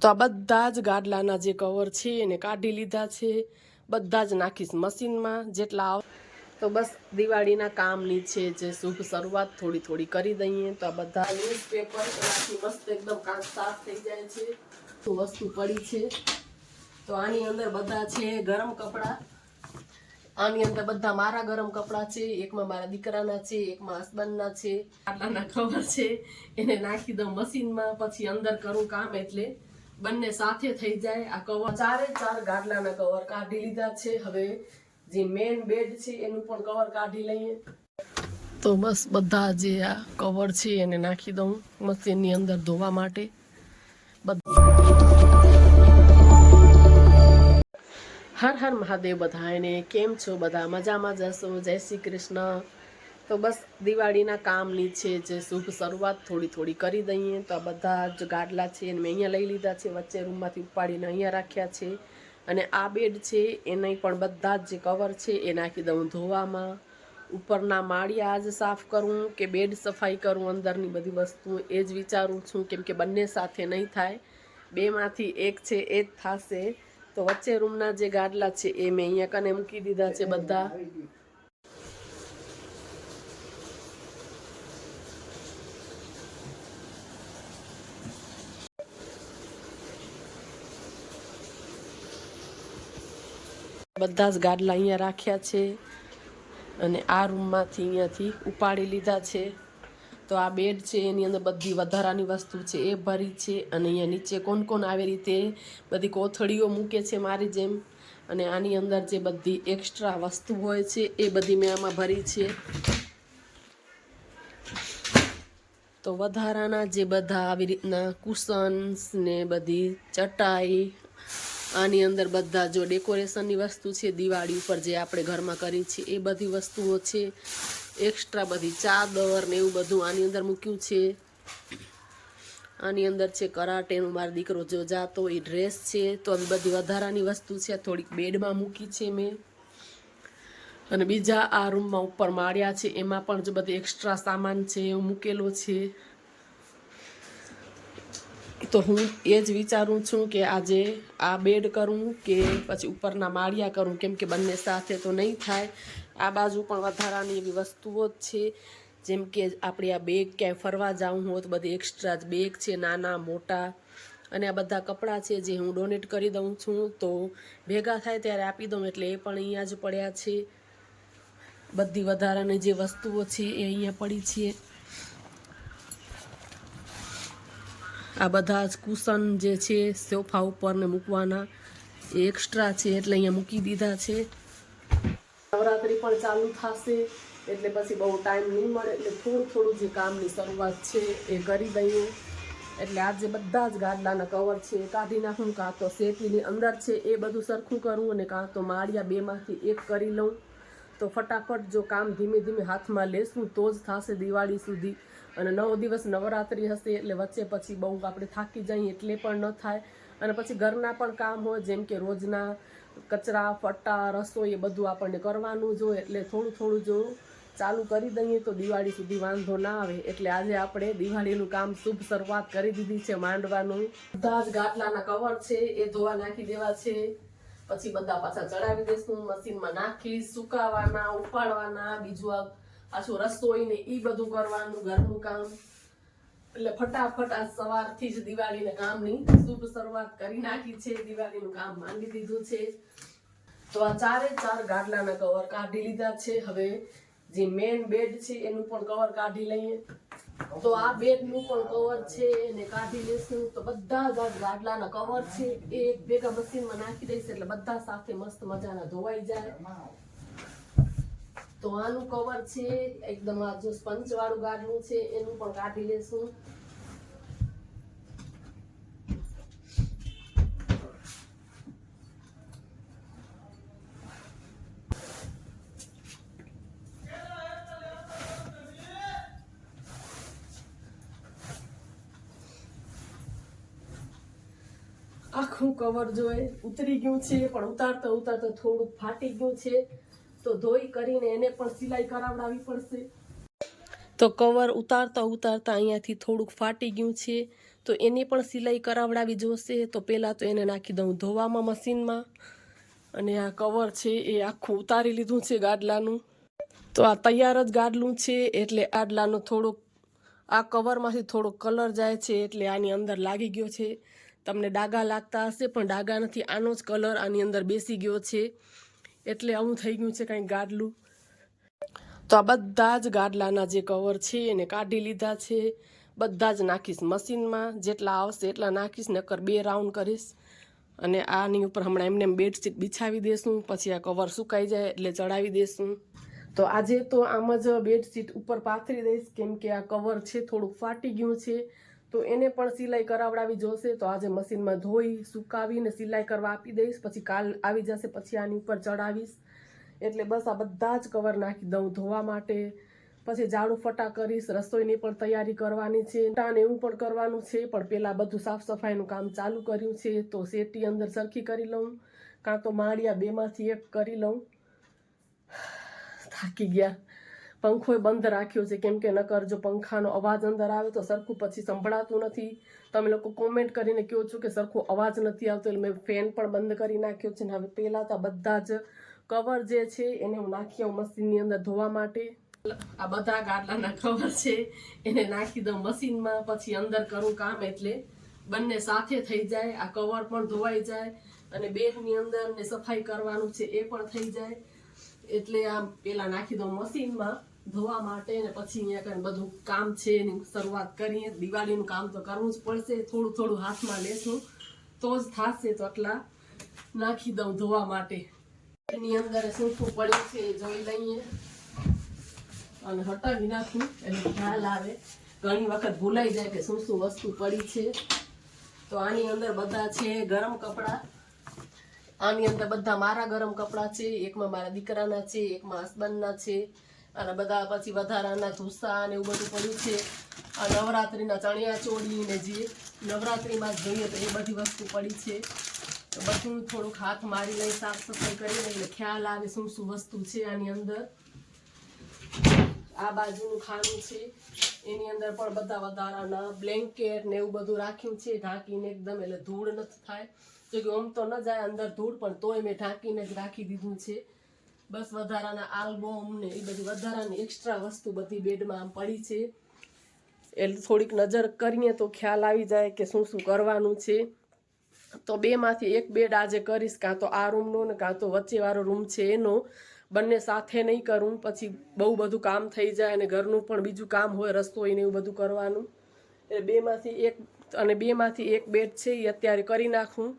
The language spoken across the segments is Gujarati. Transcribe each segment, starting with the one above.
તો આ બધા જ ગાડલાના જે કવર છે એને કાઢી લીધા છે, બધા જ નાખીશ મશીનમાં જેટલા તો બસ દિવાળીના કામની છે જે શુભ શરૂઆત થોડી થોડી કરી દઈએ. તો આ બધા ન્યૂઝપેપર એનાથી મસ્ત એકદમ કાચ સાફ થઈ જાય છે. તો વસ્તુ પડી છે તો આની અંદર બધા છે ગરમ કપડાં. આની અંદર બધા મારા ગરમ કપડાં છે, એકમાં મારા દીકરાના છે, એકમાં હસબન્ડના છે. ગાડલાના કવર છે એને નાખી દઉં મશીનમાં, પછી અંદર કરું કામ એટલે બંને સાથે થઈ જાય. આ કવર ચારે ચાર ગાડલાના કવર કાઢી લીધા છે. હવે જે મેન બેડ છે એનું પણ કવર કાઢી લઈએ. તો બસ બધા જે આ કવર છે એને નાખી દઉં મશીનની અંદર ધોવા માટે. હર હર મહાદેવ બધાને. કેમ છો બધા? મજામાં જશો? જય શ્રી કૃષ્ણ. તો બસ દિવાળીના કામની છે જે શુભ શરૂઆત થોડી થોડી કરી દઈએ. તો આ બધા જ ગાડલા છે એને મેં અહીંયા લઈ લીધા છે, વચ્ચે રૂમમાંથી ઉપાડીને અહીંયા રાખ્યા છે. અને આ બેડ છે એને પણ બધા જ જે કવર છે એ નાખી દઉં ધોવામાં. ઉપરના માળિયા આજ સાફ કરું કે બેડ સફાઈ કરું, અંદરની બધી વસ્તુ એ જ વિચારું છું, કેમ કે બંને સાથે નહીં થાય, બેમાંથી એક છે એ જ થશે. તો વચ્ચે રૂમના જે ગાડલા છે એ મેં અહીંયા કને મૂકી દીધા છે બધા. બધા જ ગાડલા અહીંયા રાખ્યા છે અને આ રૂમમાંથી અહીંયાથી ઉપાડી લીધા છે. તો આ બેડ છે એની અંદર બધી વધારાની વસ્તુ છે એ ભરી છે. અને અહીંયા નીચે કોણ કોણ આવી રીતે બધી કોથળીઓ મૂકે છે મારી જેમ, અને આની અંદર જે બધી એક્સ્ટ્રા વસ્તુ હોય છે એ બધી મેં આમાં ભરી છે. તો વધારાના જે બધા આવી રીતના કુશન્સ ને બધી ચટાઈ, આની અંદર બધા જો ડેકોરેશનની વસ્તુ છે દિવાળી ઉપર જે આપણે ઘરમાં કરી છે એ બધી વસ્તુઓ છે. એક્સ્ટ્રા બધી ચાદર ને એવું બધું આની અંદર મૂક્યું છે. આની અંદર છે કરાટેનું મારો દીકરો જો જાતો એ ડ્રેસ છે. તો આવી બધી વધારાની વસ્તુ છે થોડીક બેડમાં મૂકી છે મેં. અને બીજા આ રૂમમાં ઉપર માળ્યા છે એમાં પણ જો બધી એક્સ્ટ્રા સામાન છે એવું મૂકેલો છે. તો હું એ જ વિચારું છું કે આજે આ બેડ કરું કે પછી ઉપરના માળિયા કરું, કેમ કે બંને સાથે તો નહીં થાય. આ બાજુ પણ વધારાની એવી વસ્તુઓ જ છે, જેમ કે આપણે આ બેગ ક્યાંય ફરવા જવું હોય તો બધી એક્સ્ટ્રા જ બેગ છે નાના મોટા. અને આ બધા કપડાં છે જે હું ડોનેટ કરી દઉં છું, તો ભેગા થાય ત્યારે આપી દઉં, એટલે એ પણ અહીંયા જ પડ્યા છે. બધી વધારાની જે વસ્તુઓ છે એ અહીંયા પડી છે. આ બધા જ કુશન જે છે સોફા ઉપર ને મૂકવાના એ એક્સ્ટ્રા છે એટલે અહીંયા મૂકી દીધા છે. નવરાત્રિ પણ ચાલુ થશે એટલે પછી બહુ ટાઈમ નહીં મળે, એટલે થોડું થોડું જે કામની શરૂઆત છે એ કરી દઈએ. એટલે આજે બધા જ ગાદલાના કવર છે એ કાઢી નાખું, કાં તો સેટીની અંદર છે એ બધું સરખું કરું, અને કાં તો માળિયા બેમાંથી એક કરી લઉં. તો ફટાફટ જો કામ ધીમે ધીમે હાથમાં લેશું તો જ થશે દિવાળી સુધી. અને 9 દિવસ નવરાત્રિ હશે એટલે વચ્ચે પછી બહુ આપણે થાકી જઈએ એટલે પણ ન થાય. અને પછી ઘરના પણ કામ હોય, જેમ કે રોજના કચરા ફટા રસોઈ એ બધું આપણને કરવાનું જ હોય, એટલે થોડું થોડું જો ચાલુ કરી દઈએ તો દિવાળી સુધી વાંધો ના આવે. એટલે આજે આપણે દિવાળીનું કામ શુભ શરૂઆત કરી દીધી છે માંડવાનું. બધા જ ગાટલાના કવર છે એ ધોવા નાખી દેવા છે. પછી બધા પાછા ચડાવી દેશું, મશીનમાં નાખી સુકાવાના, ઉપાડવાના, બીજું પાછું રસોઈ ને એ બધું કરવાનું ઘરનું કામ. એટલે ફટાફટ આ સવારથી જ દિવાળીના કામની શુભ શરૂઆત કરી નાખી છે, દિવાળીનું કામ માંડી દીધું છે. તો આ ચારે ચાર ગાડલાના કવર કાઢી લીધા છે. હવે જે મેન બેડ છે એનું પણ કવર કાઢી લઈએ. તો આ બેડનું પણ કવર છે એને કાઢી લેશું. તો બધા જ ગાડલાના કવર છે એ એક ભેગા મશીનમાં નાખી દઈશ એટલે બધા સાથે મસ્ત મજાના ધોવાઈ જાય. તો આનું કવર છે એકદમ આ જો સ્પંચ વાળું ગાડલું છે એનું પણ કાઢી લેશું. આખું કવર જોઈ ઉતરી ગયું છે, પણ ઉતારતા ઉતારતા થોડુંક ફાટી ગયું છે, તો ધોઈ કરીને એને પણ સિલાઈ કરાવડાવી પડશે. તો કવર ઉતારતા ઉતારતા અહીંયાથી થોડુંક ફાટી ગયું છે, તો એની પણ સિલાઈ કરાવડાવી જોશે. તો પહેલાં તો એને નાખી દઉં ધોવામાં મશીનમાં. અને આ કવર છે એ આખું ઉતારી લીધું છે ગાડલાનું. તો આ તૈયાર જ ગાડલું છે, એટલે ગાડલાનો થોડોક આ કવરમાંથી થોડોક કલર જાય છે, એટલે આની અંદર લાગી ગયો છે. તમને ડાઘા લાગતા હશે, પણ ડાઘા નથી, આનો જ કલર આની અંદર બેસી ગયો છે, એટલે આવું થઈ ગયું છે કંઈક ગાડલું. તો આ બધા જ ગાડલાના જે કવર છે એને કાઢી લીધા છે. બધા જ નાખીશ મશીનમાં, જેટલા આવશે એટલા નાખીશ, નકર 2 રાઉન્ડ કરીશ. અને આની ઉપર હમણાં એમને બેડશીટ બિછાવી દેશું, પછી આ કવર સુકાઈ જાય એટલે ચડાવી દેશું. તો આજે તો આમ જ બેડશીટ ઉપર પાથરી દઈશ, કેમ કે આ કવર છે થોડુંક ફાટી ગયું છે. તો એને પણ સિલાઈ કરાવડાવી જોશે. તો આજે મશીનમાં ધોઈ સુકાવીને સિલાઈ કરવા આપી દઈશ, પછી કાલ આવી જશે, પછી આની ઉપર ચડાવીશ. એટલે બસ આ બધા જ કવર નાખી દઉં ધોવા માટે. પછી ઝાડુ ફટા કરીશ, રસોઈની પણ તૈયારી કરવાની છે, ને એવું પણ કરવાનું છે. પણ પહેલાં બધું સાફ સફાઈનું કામ ચાલુ કર્યું છે. તો સેટી અંદર સરખી કરી લઉં, કાં તો માળિયા 2માંથી 1 કરી લઉં. થાકી ગયા. પંખો બંધ રાખ્યો છે, કેમ કે નકર જો પંખાનો અવાજ અંદર આવે તો સરખું પછી સંભળાતું નથી. તમે લોકો કોમેન્ટ કરીને કહો છો કે સરખો અવાજ નથી આવતો, એટલે મેં ફેન પણ બંધ કરી નાખ્યો છે. ને હવે પહેલાં તો બધા જ કવર જે છે એને હું નાખી આવું મશીનની અંદર ધોવા માટે. આ બધા ગાડલાના કવર છે એને નાખી દઉં મશીનમાં, પછી અંદર કરું કામ, એટલે બંને સાથે થઈ જાય. આ કવર પણ ધોવાઈ જાય અને બેગની અંદર ને સફાઈ કરવાનું છે એ પણ થઈ જાય. એટલે આમ પેલા નાખી દઉં મશીનમાં ધોવા માટે, ને પછી અહીંયા કંઈ બધું કામ છે એની શરૂઆત કરીએ. દિવાળીનું કામ તો કરવું જ પડશે, થોડું થોડું હાથમાં લેશું તો જ થશે. તો આટલા નાખી દઉં ધોવા માટે. એની અંદર શું શું પડ્યું છે એ જોઈ લઈએ અને હટાવી નાખું, એટલે ખ્યાલ આવે. ઘણી વખત ભૂલાઈ જાય કે શું શું વસ્તુ પડી છે. તો આની અંદર બધા છે ગરમ કપડાં. આની અંદર બધા મારા ગરમ કપડાં છે, એકમાં મારા દીકરાના છે, એકમાં હસબન્ડના છે, અને બધા પછી વધારાના ધૂસા ને એવું બધું પડ્યું છે. આ નવરાત્રિના ચણિયા ચોળી ને જે નવરાત્રિમાં જ જોઈએ તો એ બધી વસ્તુ પડી છે. તો બધું થોડુંક હાથ મારી લઈ, સાફ સફાઈ કરી લઈ, એટલે ખ્યાલ આવે શું શું વસ્તુ છે આની અંદર. આ બાજુનું ખાનું છે, એની અંદર પણ બધા વધારાના બ્લેન્કેટ ને એવું બધું રાખ્યું છે ઢાંકીને એકદમ, એટલે ધૂળ નથી થાય. જો કે આમ તો ન જાય અંદર ધૂળ, પણ તોય મેં ઢાંકીને જ રાખી દીધું છે. બસ વધારાના આલ્બમ ને એ બધી વધારાની એક્સ્ટ્રા વસ્તુ બધી બેડમાં આમ પડી છે, એટલે થોડીક નજર કરીએ તો ખ્યાલ આવી જાય કે શું શું કરવાનું છે. તો 2માંથી 1 બેડ આજે કરીશ, કાં તો આ રૂમનો ને કાં તો વચ્ચેવાળો રૂમ છે એનો. બંને સાથે નહીં કરું, પછી બહુ બધું કામ થઈ જાય, અને ઘરનું પણ બીજું કામ હોય, રસોઈ ને એવું બધું કરવાનું. એટલે 2માંથી 1, અને 2માંથી 1 બેડ છે એ અત્યારે કરી નાખું.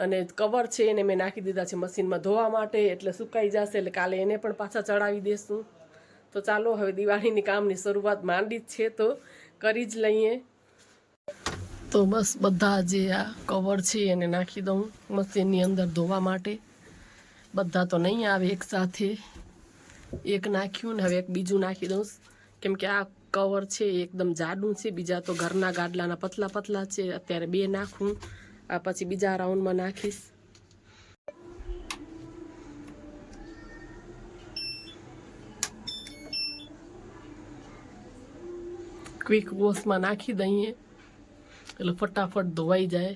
અને કવર છે એને મેં નાખી દીધા છે મશીનમાં ધોવા માટે, એટલે સુકાઈ જશે, એટલે કાલે એને પણ પાછા ચડાવી દેશું. તો ચાલો હવે દિવાળીની કામની શરૂઆત માંડી જ છે, તો કરી જ લઈએ. તો બસ બધા જે આ કવર છે એને નાખી દઉં મશીનની અંદર ધોવા માટે. બધા તો નહીં આવે એકસાથે, એક નાખ્યું ને હવે એક બીજું નાખી દઉં, કેમ કે આ કવર છે એકદમ જાડું છે. બીજા તો ઘરના ગાડલાના પતલા પતલા છે. અત્યારે 2 નાખું, આ પછી બીજા રાઉન્ડમાં નાખીશ. ક્વિક વોશમાં નાખી દઈએ એટલે ફટાફટ ધોવાઈ જાય.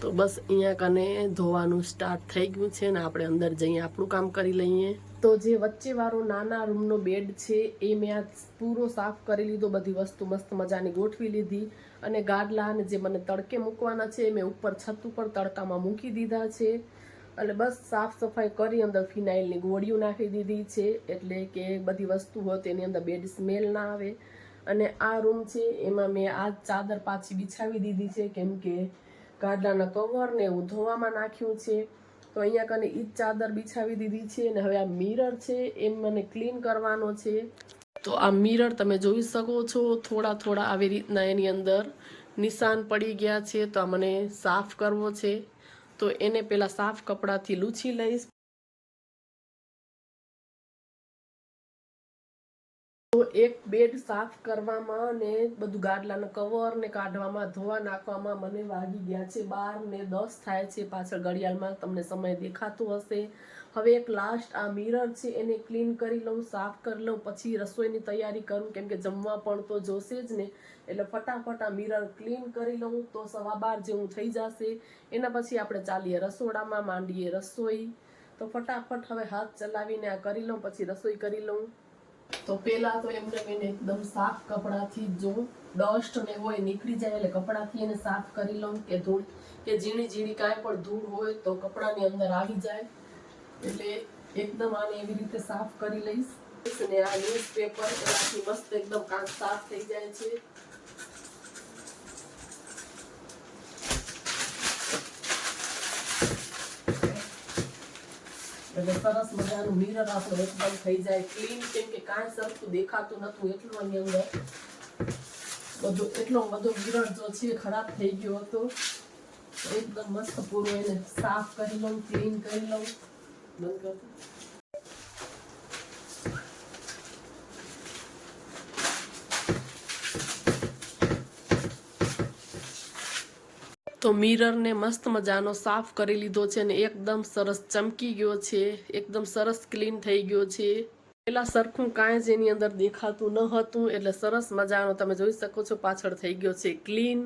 તો બસ અહીંયા કને ધોવાનું સ્ટાર્ટ થઈ ગયું છે, ને આપણે અંદર જઈએ આપણું કામ કરી લઈએ. તો જે વચ્ચેવાળો નાના રૂમનો બેડ છે એ મેં આ પૂરો સાફ કરી લીધો, બધી વસ્તુ મસ્ત મજાની ગોઠવી લીધી. અને ગાડલા ને જે મને તડકે મૂકવાના છે મેં ઉપર છત ઉપર તડકામાં મૂકી દીધા છે. એટલે બસ સાફ સફાઈ કરી, અંદર ફિનાઇલની ગોળીઓ નાખી દીધી છે, એટલે કે બધી વસ્તુ હોય તેની અંદર બેડ સ્મેલ ના આવે. અને આ રૂમ છે એમાં મેં આ ચાદર પાછી બિછાવી દીધી છે, કેમ કે ગાડલાના કવર ને એવું ધોવામાં નાખ્યું છે. તો અહીંયા કને ઈ જ ચાદર બિછાવી દીધી છે. અને હવે આ મિરર છે એમ મને ક્લીન કરવાનો છે. તો આ મિરર તમે જોઈ શકો છો, થોડા થોડા આવી રીતના એની અંદર નિશાન પડી ગયા છે. તો આ મને સાફ કરવો છે, તો એને પેલા સાફ કપડાથી લૂછી લઈશ. તો એક બેડ સાફ કરવામાં ને બધું ગાડલાના કવર ને કાઢવામાં, ધોવા નાખવામાં મને વાગી ગયા છે 12 ને 10 થાય છે. પાછળ ઘડિયાળમાં તમને સમય દેખાતો હશે, હવે એક લાસ્ટ આ મિરર છે એને ક્લીન કરી લઉં, સાફ કરી લઉં, પછી રસોઈની તૈયારી કરું, કેમ કે જમવા પણ તો જોશે જ ને. એટલે ફટાફટ આ મિરર ક્લીન કરી લઉં તો 12:15 જેવું થઈ જશે. એના પછી આપણે ચાલીએ રસોડામાં, માંડીએ રસોઈ. તો ફટાફટ હવે હાથ ચલાવીને આ કરી લઉં, પછી રસોઈ કરી લઉં. તો પહેલા તો એમને મેં એકદમ સાફ કપડાથી જો ડસ્ટ ને હોય નીકળી જાય એટલે કપડાથી એને સાફ કરી લઉં, કે ધૂળ કે ઝીણી ઝીણી કાંઈ પણ ધૂળ હોય તો કપડાની અંદર આવી જાય. એટલે એકદમ આને એવી રીતે સાફ કરી લઈશ. અને આ ન્યૂઝપેપર એનાથી મસ્ત એકદમ કાંચ સાફ થઈ જાય છે. એટલે સરસ મજાનું મિરર આપણું એકદમ થઈ જાય ક્લીન, કેમ કે કાંઈ સરખું દેખાતું નતું એટલું આની અંદર એટલો બધો મિરર જો છે ખરાબ થઈ ગયો હતો. એકદમ મસ્ત પૂરું એને સાફ કરી લઉં, ક્લીન કરી લઉં. બંધ કરતો. તો મિરરને મસ્ત મજાનો સાફ કરી લીધો છે અને એકદમ સરસ ચમકી ગયો છે, એકદમ સરસ ક્લીન થઈ ગયો છે. પેલા સરખું કાંઈ જ એની અંદર દેખાતું ન હતું, એટલે સરસ મજાનો તમે જોઈ શકો છો પાછળ થઈ ગયો છે ક્લીન.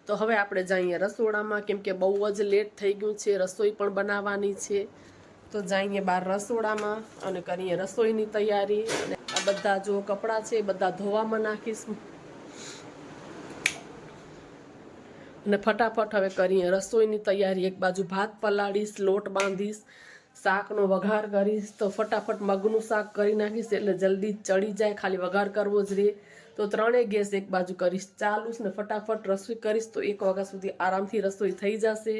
તો હવે આપણે જઈએ રસોડામાં, કેમ કે બહુ જ લેટ થઈ ગયું છે, રસોઈ પણ બનાવવાની છે. તો જઈએ બહાર રસોડામાં અને કરીએ રસોઈની તૈયારી. અને આ બધા જો કપડાં છે એ બધા ધોવામાં નાખીશ અને ફટાફટ હવે કરીએ રસોઈની તૈયારી. એક બાજુ ભાત પલાળીશ, લોટ બાંધીશ, શાકનો વઘાર કરીશ. તો ફટાફટ મગનું શાક કરી નાખીશ એટલે જલ્દી ચડી જાય, ખાલી વઘાર કરવો જ રહે. તો 3 ગેસ એક બાજુ કરીશ ચાલુ ને ફટાફટ રસોઈ કરીશ તો 1 વાગ્યા સુધી આરામથી રસોઈ થઈ જશે.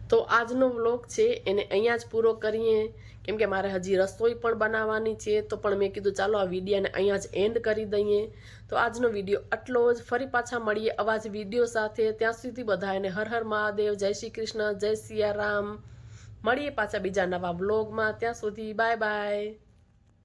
તો આજનો વ્લોગ છે એને અહીંયા જ પૂરો કરીએ, કેમ કે મારે હજી રસોઈ પણ બનાવવાની છે. તો પણ મેં કીધું ચાલો આ વિડીયોને અહીંયા જ એન્ડ કરી દઈએ. તો આજનો વિડીયો આટલો જ. ફરી પાછા મળીએ આવા જ વિડીયો સાથે. ત્યાં સુધી બધાને હર હર મહાદેવ, જય શ્રી કૃષ્ણ, જય સિયારામ. મળીએ પાછા બીજા નવા વ્લોગમાં. ત્યાં સુધી બાય બાય.